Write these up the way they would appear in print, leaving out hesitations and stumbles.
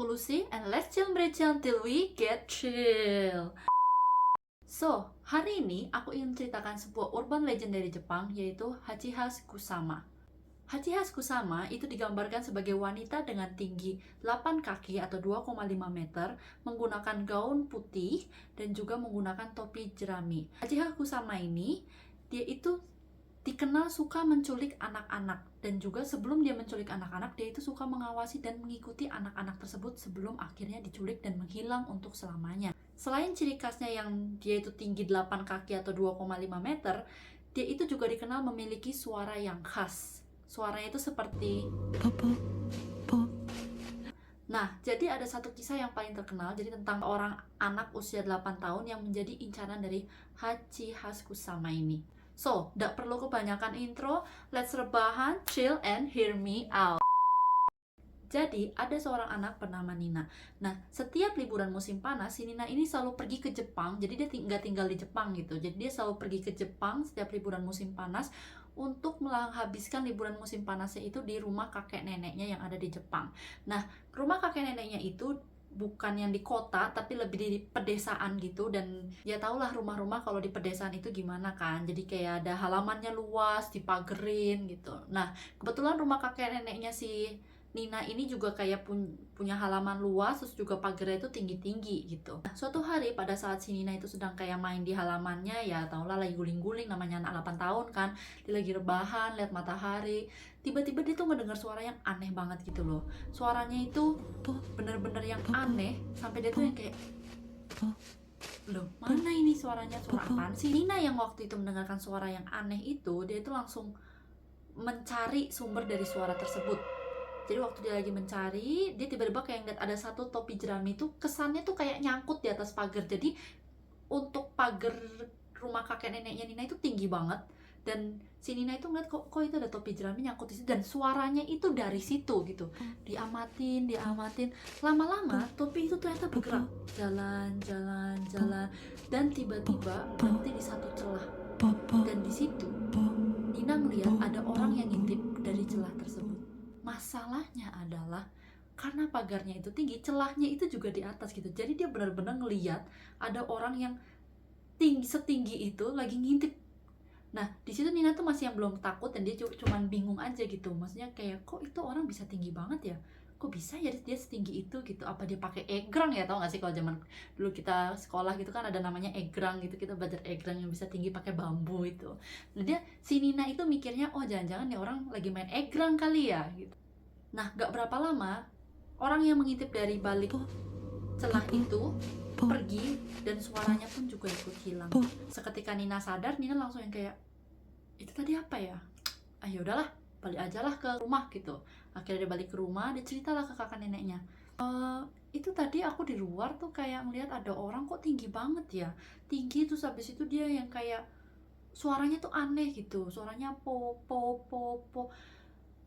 aku Lucy, and let's chill until we get chill. So, hari ini aku ingin menceritakan sebuah urban legend dari Jepang, yaitu Hachiha Kusama. Hachiha Kusama itu digambarkan sebagai wanita dengan tinggi 8 kaki atau 2,5 meter, menggunakan gaun putih, dan juga menggunakan topi jerami. Hachiha Kusama ini, dia itu dikenal suka menculik anak-anak, dan juga sebelum dia menculik anak-anak, dia itu suka mengawasi dan mengikuti anak-anak tersebut sebelum akhirnya diculik dan menghilang untuk selamanya. Selain ciri khasnya yang dia itu tinggi 8 kaki atau 2,5 meter, dia itu juga dikenal memiliki suara yang khas. Suaranya itu seperti Nah, jadi ada satu kisah yang paling terkenal, jadi tentang orang anak usia 8 tahun yang menjadi incaran dari Hachiha Kusama ini. So, gak perlu kebanyakan intro, let's rebahan, chill, and hear me out. Jadi, ada seorang anak bernama Nina. Nah, setiap liburan musim panas, si Nina ini selalu pergi ke Jepang. Jadi, dia nggak tinggal di Jepang gitu. Jadi, dia selalu pergi ke Jepang setiap liburan musim panas untuk menghabiskan liburan musim panasnya itu di rumah kakek neneknya yang ada di Jepang. Nah, rumah kakek neneknya itu bukan yang di kota, tapi lebih di pedesaan gitu. Dan ya tahulah rumah-rumah kalau di pedesaan itu gimana kan. Jadi kayak ada halamannya luas, dipagerin gitu. Nah, kebetulan rumah kakek neneknya si Nina ini juga kayak punya halaman luas, terus juga pagarnya itu tinggi-tinggi gitu. Nah, suatu hari pada saat si Nina itu sedang kayak main di halamannya, ya taulah lagi guling-guling, namanya anak 8 tahun kan, dia lagi rebahan, lihat matahari. Tiba-tiba dia tuh ngedengar suara yang aneh banget gitu loh. Suaranya itu bener-bener yang aneh, sampai dia tuh yang kayak, loh mana ini suaranya, suara apaan sih? Nina yang waktu itu mendengarkan suara yang aneh itu, dia itu langsung mencari sumber dari suara tersebut. Jadi waktu dia lagi mencari, dia tiba-tiba kayak ngeliat ada satu topi jerami itu kesannya tuh kayak nyangkut di atas pagar. Jadi untuk pagar rumah kakek neneknya Nina itu tinggi banget, dan si Nina itu ngeliat kok itu ada topi jerami nyangkut di situ, dan suaranya itu dari situ gitu. Diamatin, lama-lama topi itu ternyata bergerak, jalan, dan tiba-tiba berhenti di satu celah. Dan di situ Nina ngeliat ada orang yang ngintip dari celah tersebut. Masalahnya adalah karena pagarnya itu tinggi, celahnya itu juga di atas gitu. Jadi dia benar-benar ngeliat ada orang yang setinggi itu lagi ngintip. Nah, di situ Nina tuh masih yang belum takut, dan dia cuman bingung aja gitu. Maksudnya kayak, kok itu orang bisa tinggi banget ya? Kok bisa ya dia setinggi itu gitu? Apa dia pakai egrang ya? Tau gak sih kalau zaman dulu kita sekolah gitu kan ada namanya egrang gitu. Kita belajar egrang yang bisa tinggi pakai bambu itu. Nah, si Nina itu mikirnya, oh jangan-jangan nih orang lagi main egrang kali ya gitu. Nah, gak berapa lama orang yang mengintip dari balik celah itu pergi, dan suaranya pun juga ikut hilang. Seketika Nina sadar, Nina langsung yang kayak, itu tadi apa ya? Ya udahlah, balik aja lah ke rumah gitu. Akhirnya dia balik ke rumah, dia ceritalah ke kakak neneknya. Itu tadi aku di luar tuh kayak ngeliat ada orang kok tinggi banget ya. Tinggi, terus habis itu dia yang kayak suaranya tuh aneh gitu. Suaranya po.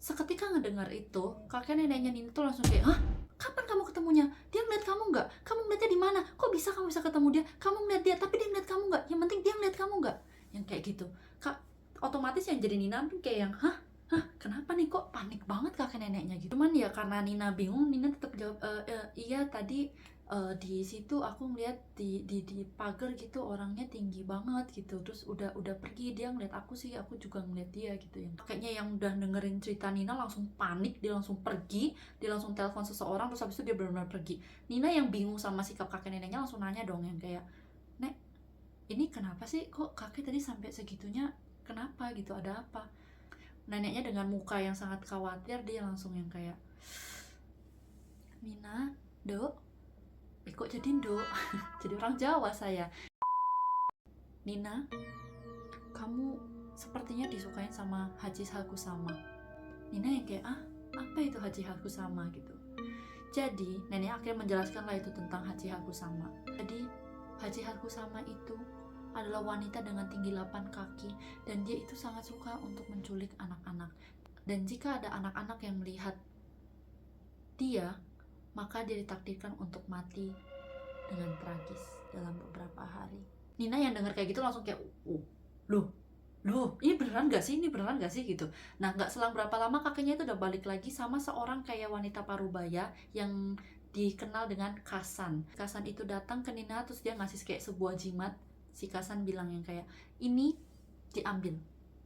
Seketika ngedengar itu, kakek neneknya Nina tuh langsung kayak, hah? Kapan kamu ketemunya? Dia ngeliat kamu nggak? Kamu ngeliatnya di mana? Kok bisa kamu bisa ketemu dia? Kamu ngeliat dia, tapi dia ngeliat kamu nggak? Yang penting dia ngeliat kamu nggak? Yang kayak gitu. Kak, otomatis yang jadi Nina pun kayak yang, hah? Kenapa nih, kok panik banget kakek neneknya gitu. Cuman ya karena Nina bingung, Nina tetap jawab, iya tadi di situ aku ngeliat di pagar gitu orangnya tinggi banget gitu, terus udah pergi, dia ngeliat aku sih, aku juga ngeliat dia gitu. Yang kayaknya yang udah dengerin cerita Nina langsung panik, dia langsung pergi, dia langsung telepon seseorang, terus habis itu dia benar-benar pergi. Nina yang bingung sama sikap kakek neneknya langsung nanya dong yang kayak, Nek, ini kenapa sih kok kakek tadi sampai segitunya, kenapa gitu, ada apa? Neneknya dengan muka yang sangat khawatir, dia langsung yang kayak, Nina, Dok, kok jadi Dok? Jadi orang Jawa saya. Nina, kamu sepertinya disukain sama Hachiha Kusama. Nina yang kayak, apa itu Hachiha Kusama gitu. Jadi nenek akhirnya menjelaskan lah itu tentang Hachiha Kusama. Jadi Hachiha Kusama itu adalah wanita dengan tinggi 8 kaki, dan dia itu sangat suka untuk menculik anak-anak. Dan jika ada anak-anak yang melihat dia, maka dia ditakdirkan untuk mati dengan tragis dalam beberapa hari. Nina yang dengar kayak gitu langsung kayak, loh, ini beneran gak sih? Gitu. Nah, gak selang berapa lama kakeknya itu udah balik lagi sama seorang kayak wanita parubaya yang dikenal dengan Kasan. Kasan itu datang ke Nina, terus dia ngasih kayak sebuah jimat. Si Kasan bilang yang kayak, ini diambil,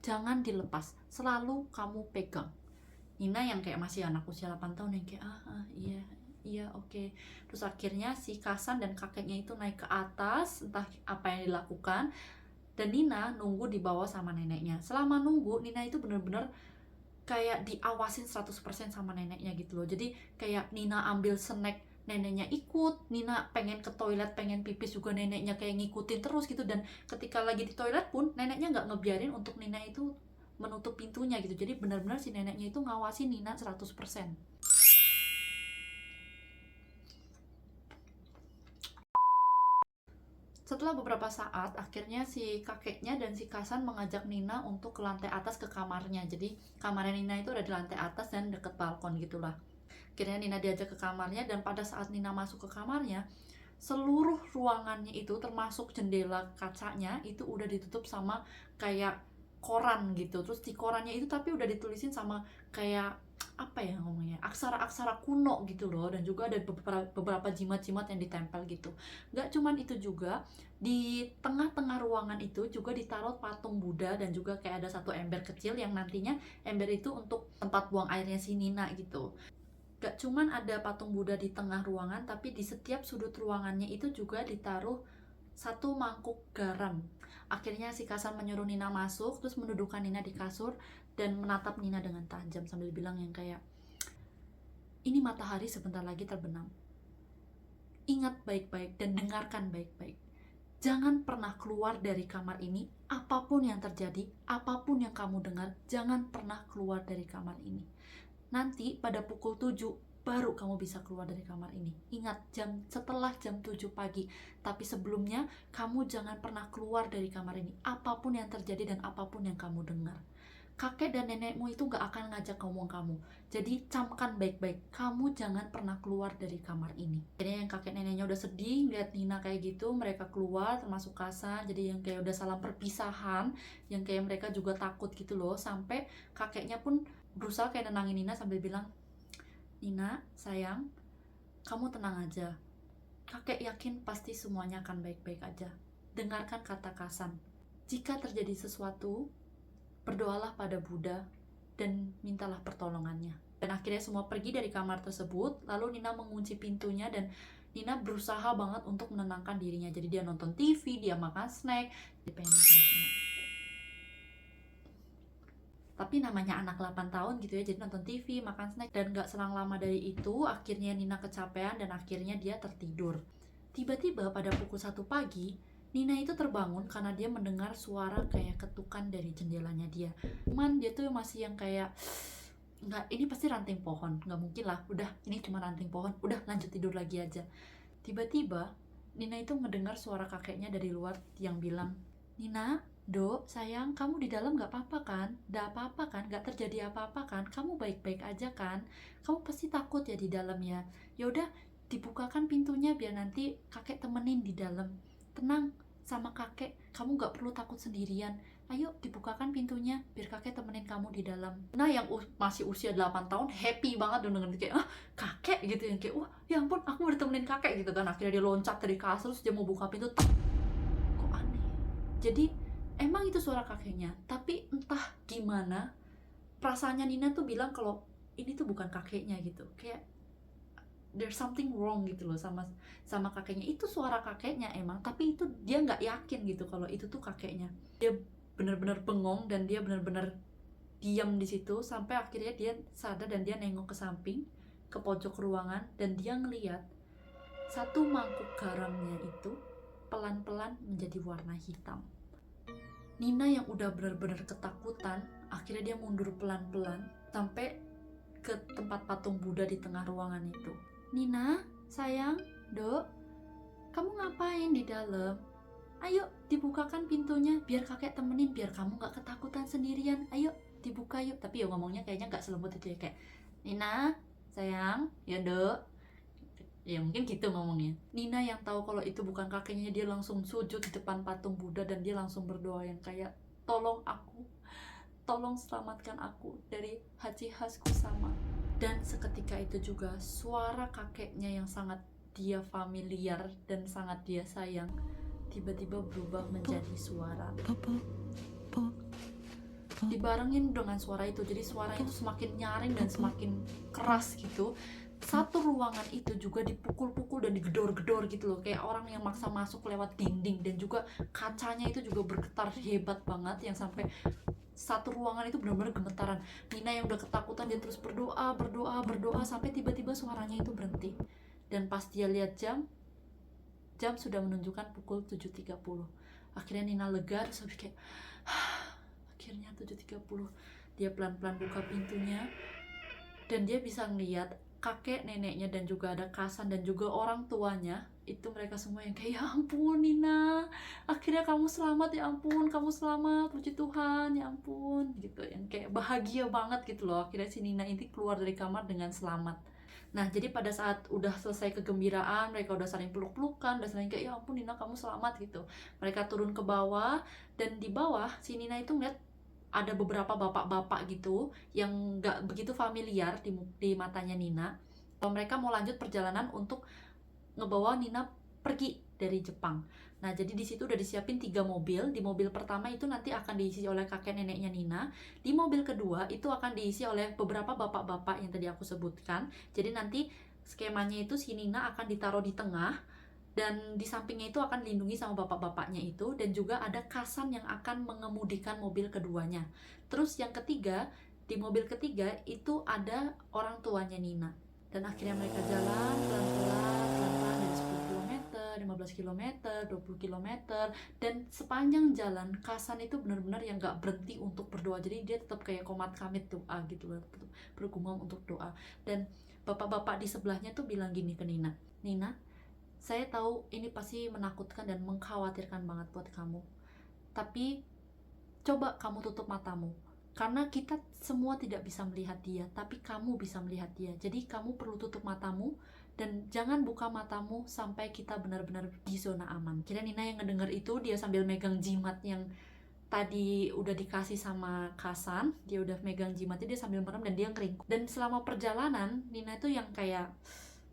jangan dilepas, selalu kamu pegang. Nina yang kayak masih anak usia 8 tahun yang kayak iya iya oke. Terus akhirnya si Kasan dan kakeknya itu naik ke atas, entah apa yang dilakukan, dan Nina nunggu di bawah sama neneknya. Selama nunggu, Nina itu bener-bener kayak diawasin 100% sama neneknya gitu loh. Jadi kayak Nina ambil snack, neneknya ikut. Nina pengen ke toilet, pengen pipis juga, neneknya kayak ngikutin terus gitu. Dan ketika lagi di toilet pun neneknya nggak ngebiarin untuk Nina itu menutup pintunya gitu. Jadi benar-benar si neneknya itu ngawasin Nina 100%. Setelah beberapa saat, akhirnya si kakeknya dan si Kasan mengajak Nina untuk ke lantai atas ke kamarnya. Jadi kamarnya Nina itu ada di lantai atas dan deket balkon gitulah. Akhirnya Nina diajak ke kamarnya, dan pada saat Nina masuk ke kamarnya, seluruh ruangannya itu termasuk jendela kacanya itu udah ditutup sama kayak koran gitu. Terus di korannya itu tapi udah ditulisin sama kayak apa ya ngomongnya, aksara-aksara kuno gitu loh, dan juga ada beberapa jimat-jimat yang ditempel gitu. Gak cuman itu juga, di tengah-tengah ruangan itu juga ditaruh patung Buddha, dan juga kayak ada satu ember kecil yang nantinya ember itu untuk tempat buang airnya si Nina gitu. Gak cuman ada patung Buddha di tengah ruangan, tapi di setiap sudut ruangannya itu juga ditaruh satu mangkuk garam. Akhirnya si Kasan menyuruh Nina masuk, terus mendudukkan Nina di kasur dan menatap Nina dengan tajam sambil bilang yang kayak, ini matahari sebentar lagi terbenam. Ingat baik-baik dan dengarkan baik-baik. Jangan pernah keluar dari kamar ini, apapun yang terjadi, apapun yang kamu dengar, jangan pernah keluar dari kamar ini. Nanti pada pukul 7 baru kamu bisa keluar dari kamar ini. Ingat, setelah jam 7 pagi. Tapi sebelumnya, kamu jangan pernah keluar dari kamar ini. Apapun yang terjadi dan apapun yang kamu dengar. Kakek dan nenekmu itu gak akan ngajak ngomong kamu. Jadi camkan baik-baik, kamu jangan pernah keluar dari kamar ini. Jadi yang kakek neneknya udah sedih ngeliat Nina kayak gitu. Mereka keluar termasuk Kasan. Jadi yang kayak udah salam perpisahan, yang kayak mereka juga takut gitu loh. Sampai kakeknya pun berusaha kayak nenangin Nina sambil bilang, Nina, sayang, kamu tenang aja. Kakek yakin pasti semuanya akan baik-baik aja. Dengarkan kata Kasan. Jika terjadi sesuatu, berdoalah pada Buddha dan mintalah pertolongannya. Dan akhirnya semua pergi dari kamar tersebut. Lalu Nina mengunci pintunya dan Nina berusaha banget untuk menenangkan dirinya. Jadi dia nonton TV, dia makan snack, dia pengen makan snack. Tapi namanya anak 8 tahun gitu ya, jadi nonton TV, makan snack. Dan gak selang lama dari itu, akhirnya Nina kecapean dan akhirnya dia tertidur. Tiba-tiba pada pukul 1 pagi, Nina itu terbangun karena dia mendengar suara kayak ketukan dari jendelanya dia. Cuman dia tuh masih yang kayak, nggak, ini pasti ranting pohon, nggak mungkin lah, udah ini cuma ranting pohon, udah lanjut tidur lagi aja. Tiba-tiba Nina itu ngedengar suara kakeknya dari luar yang bilang, Nina, Dok, sayang, kamu di dalam gak apa-apa kan? Gak apa-apa kan? Gak terjadi apa-apa kan? Kamu baik-baik aja kan? Kamu pasti takut ya di dalam ya? Yaudah, dibukakan pintunya biar nanti kakek temenin di dalam. Tenang, sama kakek, kamu gak perlu takut sendirian. Ayo, dibukakan pintunya biar kakek temenin kamu di dalam. Nah, yang masih usia 8 tahun happy banget dengan kayak, kakek gitu, yang kayak, wah ya ampun, aku udah temenin kakek gitu kan. Akhirnya dia loncat dari kasur, terus dia mau buka pintu, kok aneh. Jadi emang itu suara kakeknya, tapi entah gimana perasaannya Nina tuh bilang kalau ini tuh bukan kakeknya gitu. Kayak there's something wrong gitu loh sama kakeknya. Itu suara kakeknya emang, tapi itu dia nggak yakin gitu kalau itu tuh kakeknya. Dia bener-bener bengong dan dia bener-bener diam di situ sampai akhirnya dia sadar dan dia nengok ke samping, ke pojok ruangan, dan dia ngeliat satu mangkuk garamnya itu pelan-pelan menjadi warna hitam. Nina yang udah benar-benar ketakutan, akhirnya dia mundur pelan-pelan sampai ke tempat patung Buddha di tengah ruangan itu. Nina, sayang, Dok, kamu ngapain di dalam? Ayo, dibukakan pintunya biar kakek temenin, biar kamu gak ketakutan sendirian. Ayo, dibuka yuk. Tapi ya ngomongnya kayaknya gak selembut itu ya, kayak, Nina, sayang, ya Dok. Ya mungkin gitu ngomongnya. Nina yang tahu kalau itu bukan kakeknya, dia langsung sujud di depan patung Buddha dan dia langsung berdoa yang kayak, tolong aku, tolong selamatkan aku dari Hachi Haskusama. Dan seketika itu juga suara kakeknya yang sangat dia familiar dan sangat dia sayang tiba-tiba berubah menjadi suara. Dibarengin dengan suara itu, jadi suaranya itu semakin nyaring dan semakin keras gitu. Satu ruangan itu juga dipukul-pukul dan digedor-gedor gitu loh, kayak orang yang maksa masuk lewat dinding. Dan juga kacanya itu juga bergetar hebat banget, yang sampai satu ruangan itu benar-benar gemetaran. Nina yang udah ketakutan, dia terus berdoa sampai tiba-tiba suaranya itu berhenti. Dan pas dia lihat jam sudah menunjukkan pukul 7.30. Akhirnya Nina lega, terus habis kayak akhirnya 7.30. Dia pelan-pelan buka pintunya dan dia bisa ngeliat kakek neneknya dan juga ada Kasan dan juga orang tuanya. Itu mereka semua yang kayak, ya ampun Nina, akhirnya kamu selamat, ya ampun kamu selamat, puji Tuhan, ya ampun gitu. Yang kayak bahagia banget gitu loh. Akhirnya si Nina ini keluar dari kamar dengan selamat. Nah, jadi pada saat udah selesai kegembiraan, mereka udah saling peluk-pelukan, udah saling kayak, ya ampun Nina kamu selamat gitu. Mereka turun ke bawah, dan di bawah si Nina itu ngeliat ada beberapa bapak-bapak gitu yang gak begitu familiar di matanya Nina. Mereka mau lanjut perjalanan untuk ngebawa Nina pergi dari Jepang. Nah, jadi di situ udah disiapin 3 mobil. Di mobil pertama itu nanti akan diisi oleh kakek neneknya Nina. Di mobil kedua itu akan diisi oleh beberapa bapak-bapak yang tadi aku sebutkan. Jadi nanti skemanya itu si Nina akan ditaruh di tengah, dan di sampingnya itu akan dilindungi sama bapak-bapaknya itu, dan juga ada Kasan yang akan mengemudikan mobil keduanya. Terus yang ketiga, di mobil ketiga itu ada orang tuanya Nina. Dan akhirnya mereka jalan pelan-pelan dari 10 km, 15 km, 20 km, dan sepanjang jalan Kasan itu benar-benar yang gak berhenti untuk berdoa. Jadi dia tetap kayak komat kamit doa gitu loh, tetap bergumam untuk doa. Dan bapak-bapak di sebelahnya tuh bilang gini ke Nina, Nina, saya tahu ini pasti menakutkan dan mengkhawatirkan banget buat kamu, tapi coba kamu tutup matamu. Karena kita semua tidak bisa melihat dia, tapi kamu bisa melihat dia. Jadi kamu perlu tutup matamu dan jangan buka matamu sampai kita benar-benar di zona aman. Kira Nina yang ngedenger itu, dia sambil megang jimat yang tadi udah dikasih sama Kasan. Dia udah megang jimatnya, dia sambil merem dan dia ngeringkuk. Dan selama perjalanan, Nina itu yang kayak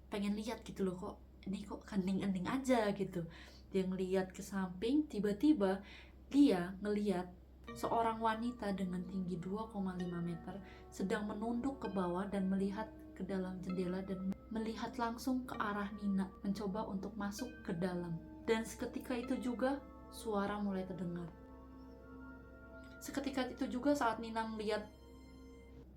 pengen lihat gitu loh, kok ini kok kening-kening aja gitu. Dia ngeliat ke samping, tiba-tiba dia ngeliat seorang wanita dengan tinggi 2,5 meter sedang menunduk ke bawah dan melihat ke dalam jendela dan melihat langsung ke arah Nina, mencoba untuk masuk ke dalam. Dan seketika itu juga suara mulai terdengar. Seketika itu juga saat Nina melihat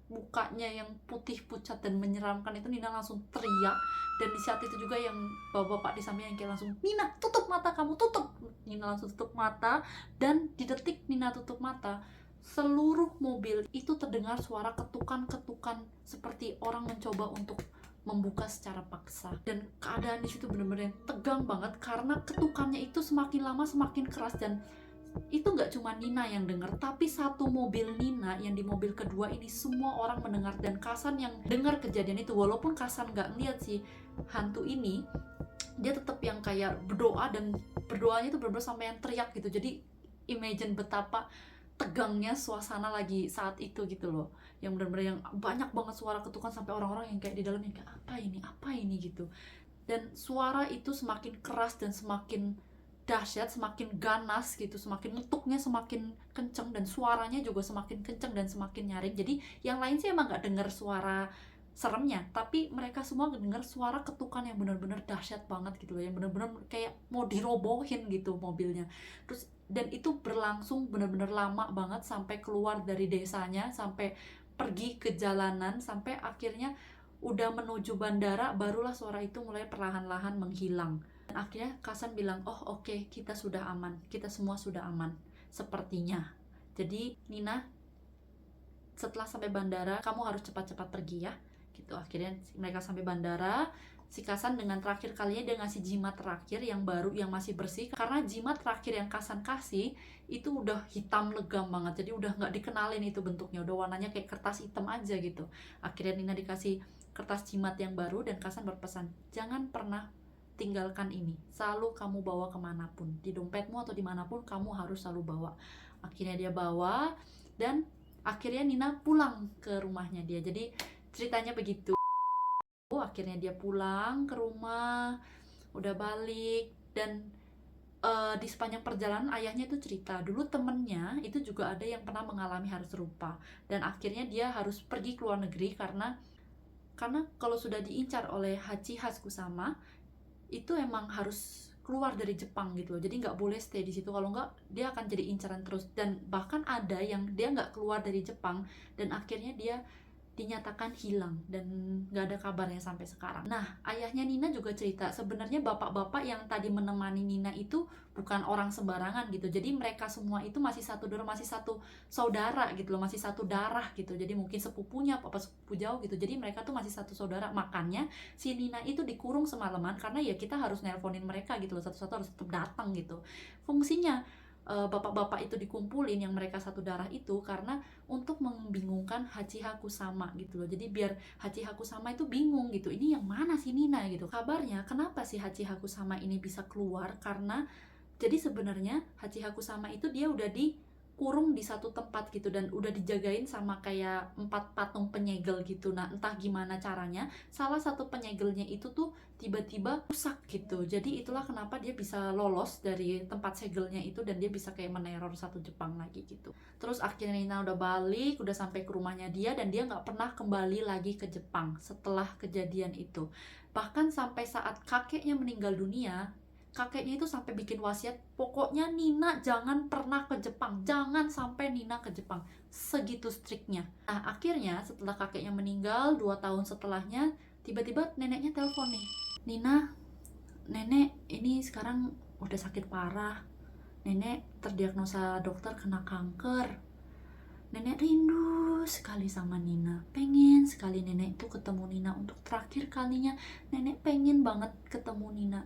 mukanya yang putih pucat dan menyeramkan itu, Nina langsung teriak. Dan di saat itu juga yang bapak-bapak di samping yang kayak langsung, Nina tutup mata kamu, tutup. Nina langsung tutup mata, dan di detik Nina tutup mata, seluruh mobil itu terdengar suara ketukan-ketukan seperti orang mencoba untuk membuka secara paksa. Dan keadaan di situ benar-benar tegang banget karena ketukannya itu semakin lama semakin keras. Dan itu nggak cuma Nina yang dengar, tapi satu mobil Nina yang di mobil kedua ini semua orang mendengar. Dan Kasan yang dengar kejadian itu, walaupun Kasan nggak ngeliat si hantu ini, dia tetap yang kayak berdoa, dan berdoanya itu benar-benar sampai yang teriak gitu. Jadi imagine betapa tegangnya suasana lagi saat itu gitu loh, yang benar-benar yang banyak banget suara ketukan sampai orang-orang yang kayak di dalamnya kayak apa ini gitu. Dan suara itu semakin keras dan semakin dahsyat, semakin ganas gitu, semakin ngetuknya semakin kenceng, dan suaranya juga semakin kenceng dan semakin nyaring. Jadi yang lain sih emang gak denger suara seremnya, tapi mereka semua dengar suara ketukan yang benar-benar dahsyat banget gitu loh, yang benar-benar kayak mau dirobohin gitu mobilnya. Terus dan itu berlangsung benar-benar lama banget, sampai keluar dari desanya, sampai pergi ke jalanan, sampai akhirnya udah menuju bandara, barulah suara itu mulai perlahan-lahan menghilang. Dan akhirnya Kasan bilang, oh oke, kita sudah aman, kita semua sudah aman sepertinya. Jadi Nina, setelah sampai bandara kamu harus cepat-cepat pergi ya gitu. Akhirnya mereka sampai bandara. Si Kasan dengan terakhir kalinya dia ngasih jimat terakhir yang baru, yang masih bersih, karena jimat terakhir yang Kasan kasih itu udah hitam legam banget, jadi udah nggak dikenalin itu bentuknya, udah warnanya kayak kertas hitam aja gitu. Akhirnya Nina dikasih kertas jimat yang baru, dan Kasan berpesan, jangan pernah tinggalkan ini, selalu kamu bawa kemanapun, di dompetmu atau dimanapun kamu harus selalu bawa. Akhirnya dia bawa, dan akhirnya Nina pulang ke rumahnya dia. Jadi ceritanya begitu. Akhirnya dia pulang ke rumah, udah balik, dan di sepanjang perjalanan ayahnya itu cerita dulu temennya itu juga ada yang pernah mengalami hal serupa, dan akhirnya dia harus pergi ke luar negeri karena kalau sudah diincar oleh Hachi Haskusama itu emang harus keluar dari Jepang gitu loh, jadi nggak boleh stay di situ, kalau nggak dia akan jadi incaran terus. Dan bahkan ada yang dia nggak keluar dari Jepang dan akhirnya dia dinyatakan hilang dan nggak ada kabarnya sampai sekarang. Nah, ayahnya Nina juga cerita sebenarnya bapak-bapak yang tadi menemani Nina itu bukan orang sembarangan gitu. Jadi mereka semua itu masih satu darah, masih satu saudara gitu loh, masih satu darah gitu. Jadi mungkin sepupunya, apa sepupu jauh gitu. Jadi mereka tuh masih satu saudara. Makanya si Nina itu dikurung semalaman karena ya kita harus nelponin mereka gitu loh. Satu-satu harus tetap datang gitu. Fungsinya bapak-bapak itu dikumpulin yang mereka satu darah itu karena untuk membingungkan Hachi Hakusama gitu loh. Jadi biar Hachi Hakusama itu bingung gitu, ini yang mana sih Nina gitu. Kabarnya kenapa sih Hachi Hakusama ini bisa keluar, karena jadi sebenarnya Hachi Hakusama itu dia udah dikurung di satu tempat gitu dan udah dijagain sama kayak 4 patung penyegel gitu. Nah, entah gimana caranya salah satu penyegelnya itu tuh tiba-tiba rusak gitu. Jadi itulah kenapa dia bisa lolos dari tempat segelnya itu dan dia bisa kayak meneror satu Jepang lagi gitu. Terus akhirnya Nina udah balik, udah sampai ke rumahnya dia, dan dia nggak pernah kembali lagi ke Jepang setelah kejadian itu. Bahkan sampai saat kakeknya meninggal dunia, kakeknya itu sampai bikin wasiat, pokoknya Nina jangan pernah ke Jepang, jangan sampai Nina ke Jepang, segitu striknya. Nah, akhirnya setelah kakeknya meninggal 2 tahun setelahnya, tiba-tiba neneknya telepon nih, Nina, nenek ini sekarang udah sakit parah, nenek terdiagnosa dokter kena kanker, nenek rindu sekali sama Nina, pengen sekali nenek itu ketemu Nina untuk terakhir kalinya, nenek pengen banget ketemu Nina.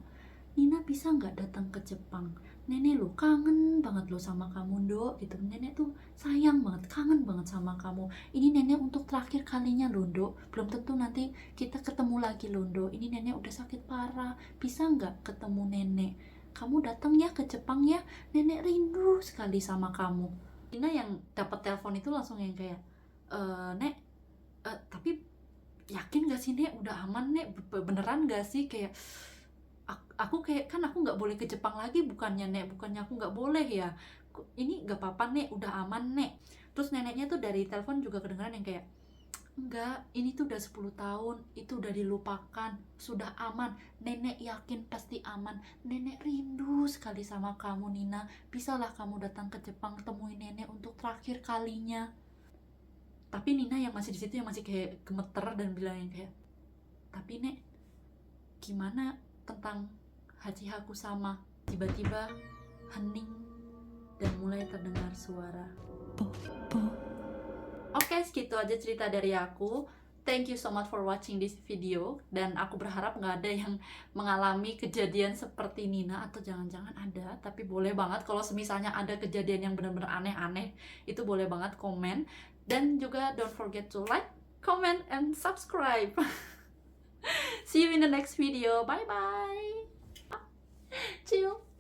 Nina bisa nggak datang ke Jepang? Nenek lo kangen banget lo sama kamu, Dok, gitu. Nenek tuh sayang banget, kangen banget sama kamu. Ini nenek untuk terakhir kalinya loh, Dok. Belum tentu nanti kita ketemu lagi loh, Dok. Ini nenek udah sakit parah. Bisa nggak ketemu nenek? Kamu datang ya ke Jepang ya. Nenek rindu sekali sama kamu. Nina yang dapat telepon itu langsung yang kayak, Nek, tapi yakin gak sih Nek udah aman Nek? Beneran gak sih? Kayak aku kayak, kan aku nggak boleh ke Jepang lagi, bukannya aku nggak boleh ya, ini nggak apa-apa Nek, udah aman Nek. Terus neneknya tuh dari telepon juga kedengeran yang kayak, enggak, ini tuh udah 10 tahun, itu udah dilupakan, sudah aman, nenek yakin pasti aman, nenek rindu sekali sama kamu Nina, bisalah kamu datang ke Jepang temuin nenek untuk terakhir kalinya. Tapi Nina yang masih di situ yang masih kayak gemeter dan bilang yang kayak, tapi Nek, gimana tentang Hachi Hakusama? Tiba-tiba hening dan mulai terdengar suara po. Oke, segitu aja cerita dari aku. Thank you so much for watching this video. Dan aku berharap nggak ada yang mengalami kejadian seperti Nina, atau jangan-jangan ada. Tapi boleh banget kalau misalnya ada kejadian yang benar-benar aneh-aneh, itu boleh banget komen. Dan juga don't forget to like, comment, and subscribe. See you in the next video. Bye bye. Chill.